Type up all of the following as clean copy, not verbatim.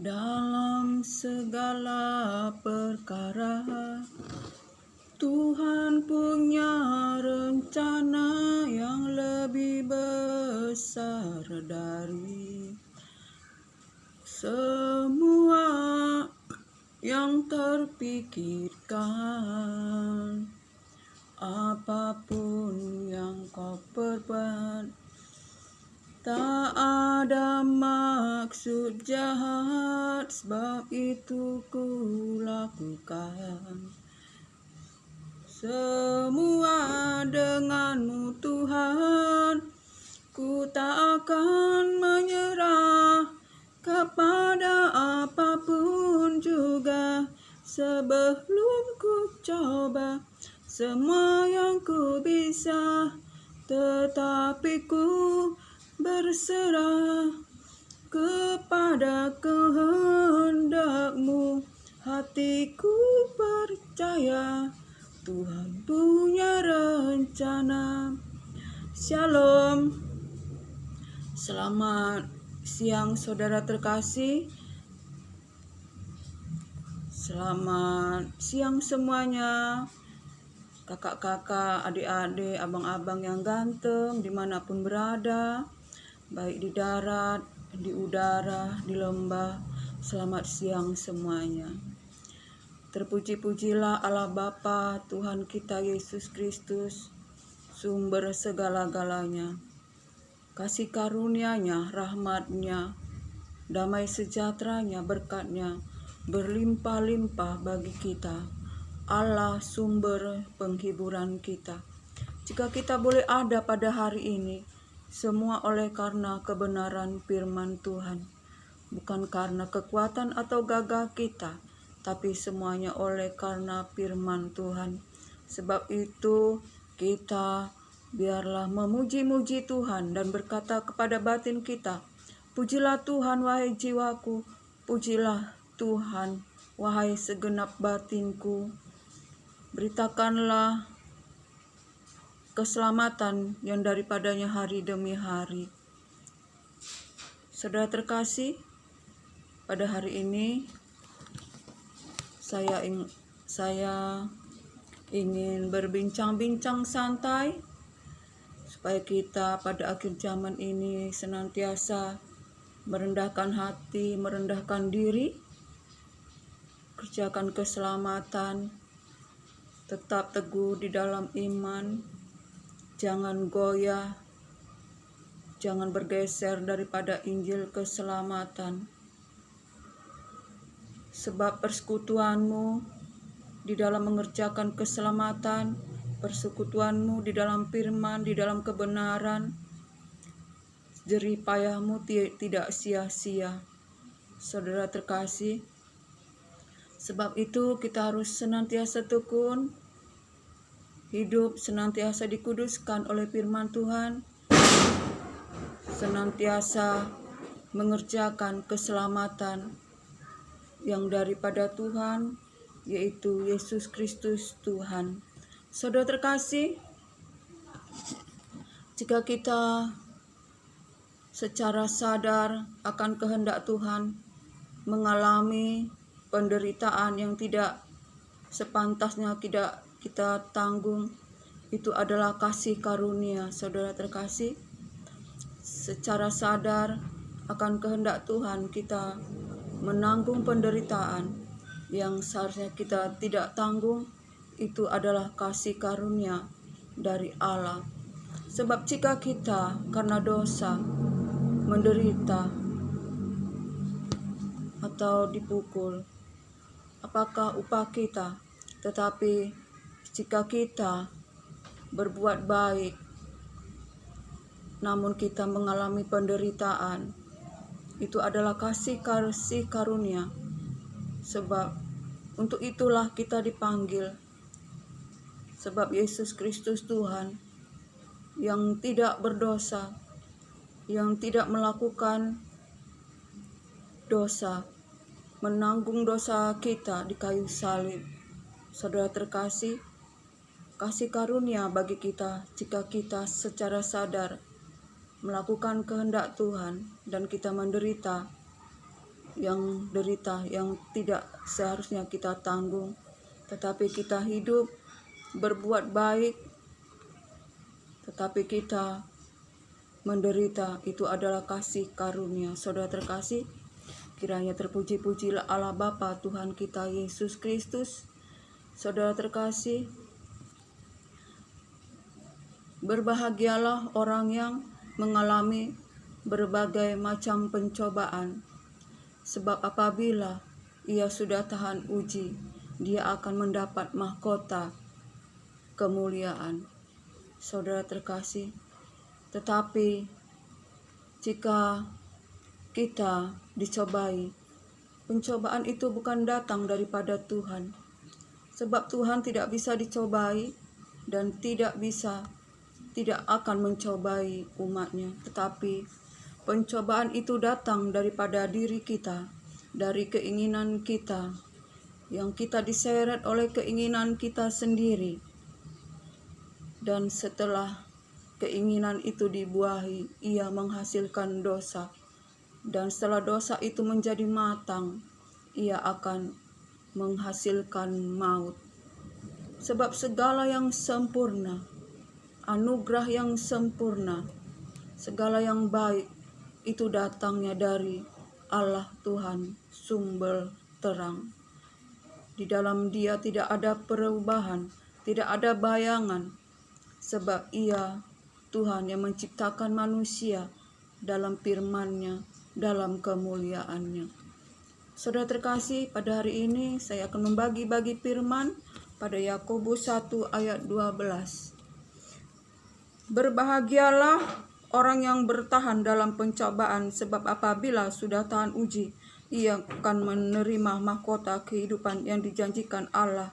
Dalam segala perkara, Tuhan punya rencana yang lebih besar dari semua yang terpikirkan. Apapun yang kau perbuat, tak ada maksud jahat, sebab itu ku lakukan. Semua denganmu Tuhan, ku tak akan menyerah kepada apapun juga. Sebelum ku coba semua yang ku bisa, tetapi ku berserah kepada kehendak-Mu. Hatiku percaya Tuhan punya rencana. Shalom. Selamat siang saudara terkasih. Selamat siang semuanya. Kakak-kakak, adik-adik, abang-abang yang ganteng dimanapun berada, baik di darat, di udara, di lembah. Selamat siang semuanya. Terpuji-pujilah Allah Bapa, Tuhan kita Yesus Kristus, sumber segala-galanya. Kasih karunia-Nya, rahmat-Nya, damai sejahtera-Nya, berkat-Nya berlimpah-limpah bagi kita. Allah sumber penghiburan kita. Jika kita boleh ada pada hari ini, semua oleh karena kebenaran firman Tuhan. Bukan karena kekuatan atau gagah kita, tapi semuanya oleh karena firman Tuhan. Sebab itu kita biarlah memuji-muji Tuhan dan berkata kepada batin kita, pujilah Tuhan wahai jiwaku, pujilah Tuhan wahai segenap batinku. Beritakanlah keselamatan yang daripadanya hari demi hari. Saudara terkasih, pada hari ini saya ingin berbincang-bincang santai supaya kita pada akhir zaman ini senantiasa merendahkan hati, merendahkan diri, kerjakan keselamatan, tetap teguh di dalam iman, jangan goyah, jangan bergeser daripada Injil keselamatan. Sebab persekutuanmu di dalam mengerjakan keselamatan, persekutuanmu di dalam firman, di dalam kebenaran, jerih payahmu tidak sia-sia. Saudara terkasih, sebab itu kita harus senantiasa tekun, hidup senantiasa dikuduskan oleh firman Tuhan, senantiasa mengerjakan keselamatan yang daripada Tuhan, yaitu Yesus Kristus Tuhan. Saudara terkasih, jika kita secara sadar akan kehendak Tuhan, mengalami penderitaan yang tidak sepantasnya tidak kita tanggung, itu adalah kasih karunia. Saudara terkasih, secara sadar akan kehendak Tuhan, kita menanggung penderitaan yang seharusnya kita tidak tanggung, itu adalah kasih karunia dari Allah. Sebab jika kita karena dosa menderita atau dipukul, apakah upah kita? Tetapi jika kita berbuat baik, namun kita mengalami penderitaan, itu adalah kasih karunia. Sebab untuk itulah kita dipanggil. Sebab Yesus Kristus Tuhan yang tidak berdosa, yang tidak melakukan dosa, menanggung dosa kita di kayu salib. Saudara terkasih, kasih karunia bagi kita jika kita secara sadar melakukan kehendak Tuhan dan kita menderita, yang derita, yang tidak seharusnya kita tanggung, tetapi kita hidup berbuat baik, tetapi kita menderita. Itu adalah kasih karunia. Saudara terkasih, kiranya terpuji-pujilah Allah Bapa Tuhan kita Yesus Kristus. Saudara terkasih, berbahagialah orang yang mengalami berbagai macam pencobaan, sebab apabila ia sudah tahan uji, dia akan mendapat mahkota kemuliaan. Saudara terkasih, tetapi jika kita dicobai, pencobaan itu bukan datang daripada Tuhan, sebab Tuhan tidak bisa dicobai dan tidak akan mencobai umatnya, tetapi pencobaan itu datang daripada diri kita, dari keinginan kita, yang kita diseret oleh keinginan kita sendiri. Dan setelah keinginan itu dibuahi, ia menghasilkan dosa. Dan setelah dosa itu menjadi matang, ia akan menghasilkan maut. Sebab segala yang sempurna, anugerah yang sempurna, segala yang baik, itu datangnya dari Allah Tuhan, sumber terang. Di dalam Dia tidak ada perubahan, tidak ada bayangan, sebab Ia Tuhan yang menciptakan manusia dalam firman-Nya, dalam kemuliaan-Nya. Saudara terkasih, pada hari ini saya akan membagi-bagi firman pada Yakobus 1 ayat 12. Berbahagialah orang yang bertahan dalam pencobaan, sebab apabila sudah tahan uji, ia akan menerima mahkota kehidupan yang dijanjikan Allah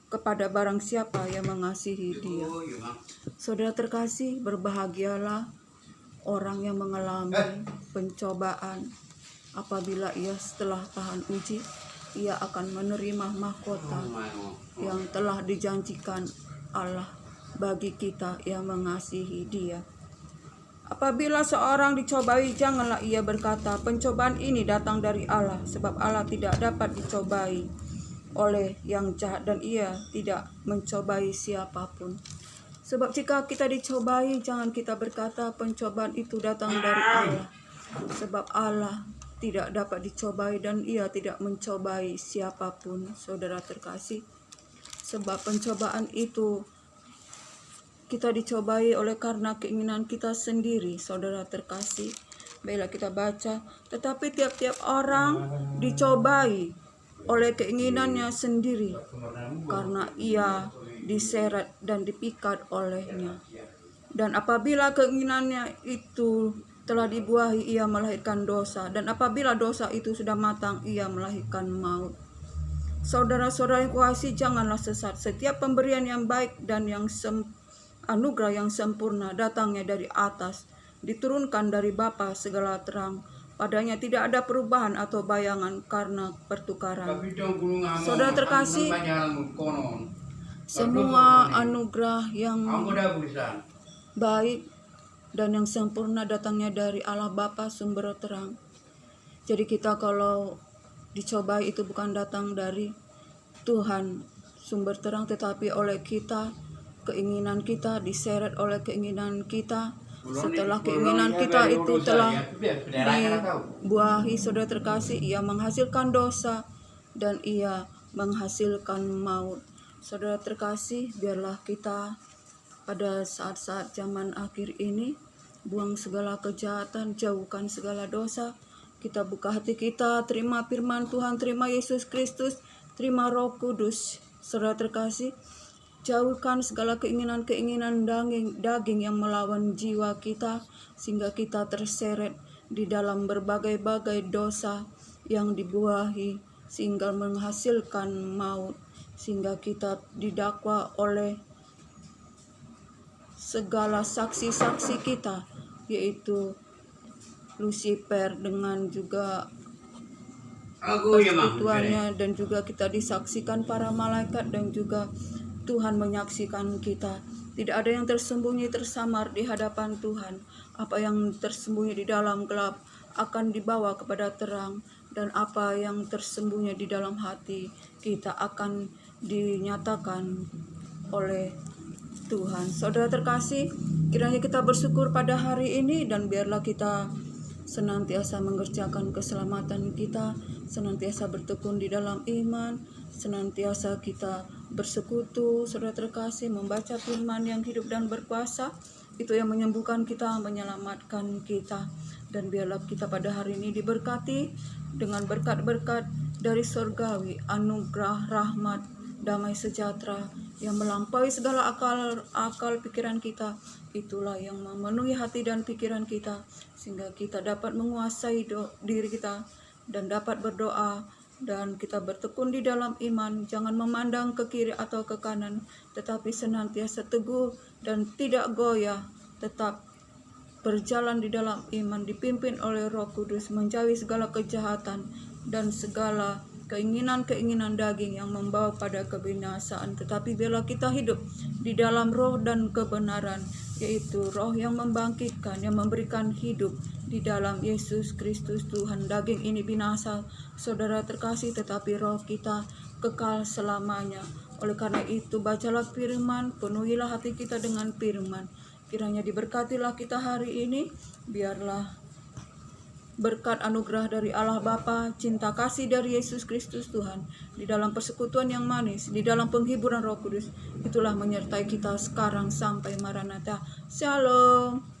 kepada barang siapa yang mengasihi Dia. Saudara terkasih, berbahagialah orang yang mengalami pencobaan. Apabila ia setelah tahan uji, ia akan menerima mahkota yang telah dijanjikan Allah bagi kita yang mengasihi Dia. Apabila seorang dicobai, janganlah ia berkata, pencobaan ini datang dari Allah, sebab Allah tidak dapat dicobai oleh yang jahat dan ia tidak mencobai siapapun. Sebab jika kita dicobai, jangan kita berkata pencobaan itu datang dari Allah, sebab Allah tidak dapat dicobai dan ia tidak mencobai siapapun. Saudara terkasih, sebab pencobaan itu kita dicobai oleh karena keinginan kita sendiri. Saudara terkasih, baiklah kita baca. Tetapi tiap-tiap orang dicobai oleh keinginannya sendiri, karena ia diseret dan dipikat olehnya. Dan apabila keinginannya itu telah dibuahi, ia melahirkan dosa. Dan apabila dosa itu sudah matang, ia melahirkan maut. Saudara-saudara yang kukasihi, janganlah sesat. Setiap pemberian yang baik dan yang anugerah yang sempurna datangnya dari atas, diturunkan dari Bapa segala terang. Padanya tidak ada perubahan atau bayangan karena pertukaran. Saudara terkasih, semua anugerah yang baik dan yang sempurna datangnya dari Allah Bapa sumber terang. Jadi kita kalau dicobai itu bukan datang dari Tuhan sumber terang, tetapi oleh kita, keinginan kita diseret oleh keinginan kita. Setelah keinginan kita itu telah dibuahi, saudara terkasih, ia menghasilkan dosa dan ia menghasilkan maut. Saudara terkasih, biarlah kita pada saat-saat zaman akhir ini buang segala kejahatan, jauhkan segala dosa. Kita buka hati kita, terima firman Tuhan, terima Yesus Kristus, terima Roh Kudus. Saudara terkasih, jauhkan segala keinginan-keinginan daging yang melawan jiwa kita, sehingga kita terseret di dalam berbagai-bagai dosa yang dibuahi, sehingga menghasilkan maut, sehingga kita didakwa oleh segala saksi-saksi kita, yaitu Lucifer dengan juga persekutuannya, dan juga kita disaksikan para malaikat, dan juga Tuhan menyaksikan kita. Tidak ada yang tersembunyi tersamar di hadapan Tuhan. Apa yang tersembunyi di dalam gelap akan dibawa kepada terang, dan apa yang tersembunyi di dalam hati kita akan dinyatakan oleh Tuhan. Saudara terkasih, kiranya kita bersyukur pada hari ini, dan biarlah kita senantiasa mengerjakan keselamatan kita, senantiasa bertekun di dalam iman, senantiasa kita bersekutu, saudara terkasih, membaca firman yang hidup dan berkuasa, itu yang menyembuhkan kita, menyelamatkan kita. Dan biarlah kita pada hari ini diberkati dengan berkat-berkat dari surgawi, anugerah, rahmat, damai sejahtera yang melampaui segala akal pikiran kita. Itulah yang memenuhi hati dan pikiran kita, sehingga kita dapat menguasai diri kita dan dapat berdoa, dan kita bertekun di dalam iman. Jangan memandang ke kiri atau ke kanan, tetapi senantiasa teguh dan tidak goyah, tetap berjalan di dalam iman, dipimpin oleh Roh Kudus, menjauhi segala kejahatan dan segala keinginan-keinginan daging yang membawa pada kebinasaan. Tetapi bila kita hidup di dalam roh dan kebenaran, yaitu roh yang membangkitkan, yang memberikan hidup di dalam Yesus Kristus Tuhan. Daging ini binasa, saudara terkasih, tetapi roh kita kekal selamanya. Oleh karena itu, bacalah firman, penuhilah hati kita dengan firman. Kiranya diberkatilah kita hari ini, biarlah berkat anugerah dari Allah Bapa, cinta kasih dari Yesus Kristus Tuhan, di dalam persekutuan yang manis, di dalam penghiburan Roh Kudus, itulah menyertai kita sekarang sampai Maranatha. Shalom.